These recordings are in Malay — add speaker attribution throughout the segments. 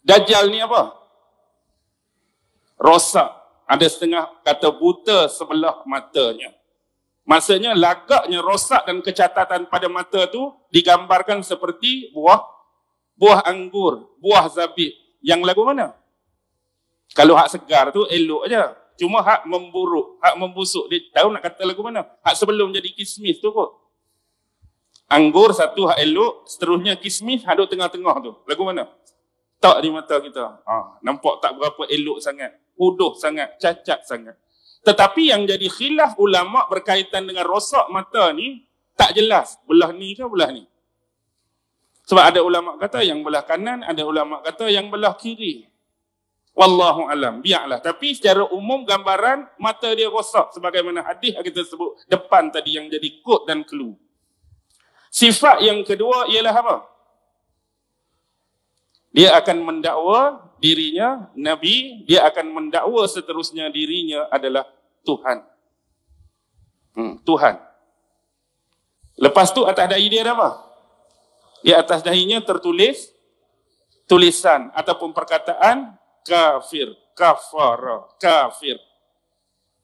Speaker 1: Dajjal ni apa? Rosak. Ada setengah kata buta sebelah matanya. Maksudnya lagaknya rosak dan kecacatan pada mata tu digambarkan seperti buah anggur, buah zabib. Yang lagu mana? Kalau hak segar tu elok aja. Cuma hak memburuk, hak membusuk, dia tahu nak kata lagu mana? Hak sebelum jadi kismis tu kot. Anggur satu hak elok, seterusnya kismis hak duduk tengah-tengah tu. Lagu mana? Tak di mata kita. Nampak tak berapa elok sangat, huduh sangat, cacat sangat. Tetapi yang jadi khilaf ulama berkaitan dengan rosak mata ni tak jelas. Belah ni ke belah ni? Sebab ada ulama kata yang belah kanan, ada ulama kata yang belah kiri. Wallahu alam, biarlah. Tapi secara umum gambaran mata dia rosak sebagaimana hadis kita sebut depan tadi yang jadi kod dan clue. Sifat yang kedua ialah apa? Dia akan mendakwa dirinya Nabi, dia akan mendakwa seterusnya dirinya adalah Tuhan. Tuhan. Lepas tu atas dahi dia ada apa? Di atas dahinya tertulis tulisan ataupun perkataan kafir, kafara, kafir.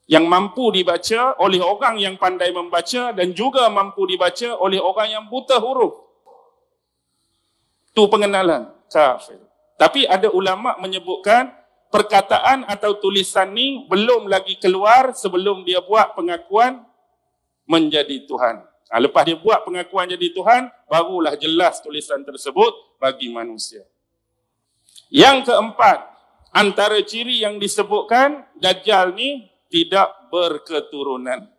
Speaker 1: Yang mampu dibaca oleh orang yang pandai membaca dan juga mampu dibaca oleh orang yang buta huruf. Tu pengenalan kafir. Tapi ada ulama menyebutkan perkataan atau tulisan ni belum lagi keluar sebelum dia buat pengakuan menjadi Tuhan. Lepas dia buat pengakuan jadi Tuhan, barulah jelas tulisan tersebut bagi manusia. Yang keempat, antara ciri yang disebutkan, Dajjal ni tidak berketurunan.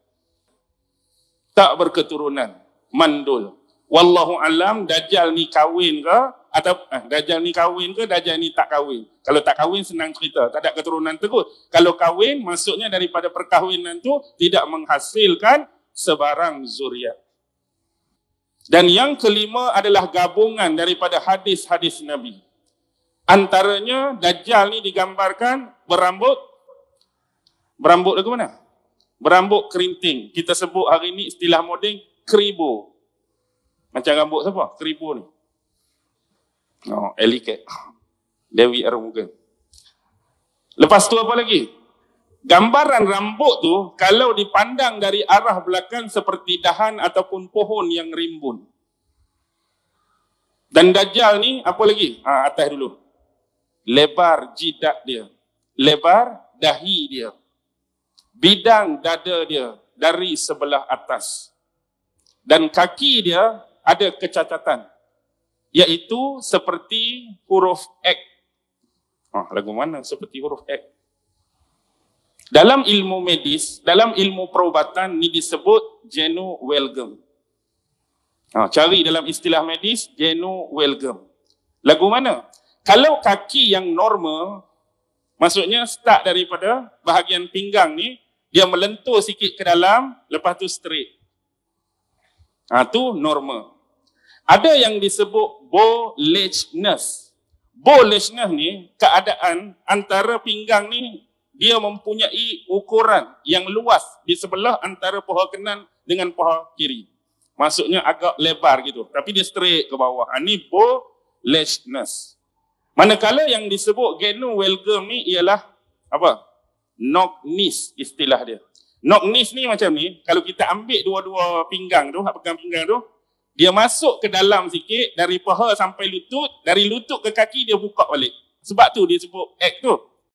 Speaker 1: Tak berketurunan. Mandul. Wallahu alam, Dajjal ni kahwin ke? Atau Dajjal ni kahwin ke? Dajjal ni tak kahwin. Kalau tak kahwin senang cerita. Tak ada keturunan terus. Kalau kahwin, maksudnya daripada perkahwinan tu tidak menghasilkan sebarang zuriat. Dan yang kelima adalah gabungan daripada hadis-hadis Nabi. Antaranya Dajjal ni digambarkan berambut lagu mana? Berambut kerinting. Kita sebut hari ni istilah moden kribo. Macam rambut siapa? Kribo ni. Eliket. Dewi Arumugan. Lepas tu apa lagi? Gambaran rambut tu kalau dipandang dari arah belakang seperti dahan ataupun pohon yang rimbun. Dan Dajjal ni apa lagi? Atas dulu. Lebar jidat dia. Lebar dahi dia. Bidang dada dia dari sebelah atas. Dan kaki dia ada kecacatan. Iaitu seperti huruf X. Lagu mana seperti huruf X? Dalam ilmu medis, dalam ilmu perubatan ni disebut Genu-Welgem. Cari dalam istilah medis Genu-Welgem. Lagu mana? Kalau kaki yang normal, maksudnya start daripada bahagian pinggang ni, dia melentur sikit ke dalam, lepas tu straight. Tu normal. Ada yang disebut bowledgeness. Bowledgeness ni keadaan antara pinggang ni dia mempunyai ukuran yang luas di sebelah antara paha kanan dengan paha kiri. Maksudnya agak lebar gitu. Tapi dia straight ke bawah. Ini bowledgeness. Manakala yang disebut Genu-Welgem ni ialah apa? Knock-knees istilah dia. Knock-knees ni macam ni. Kalau kita ambil dua-dua pinggang tu, pegang pinggang tu, dia masuk ke dalam sikit dari paha sampai lutut. Dari lutut ke kaki dia buka balik. Sebab tu dia sebut X tu.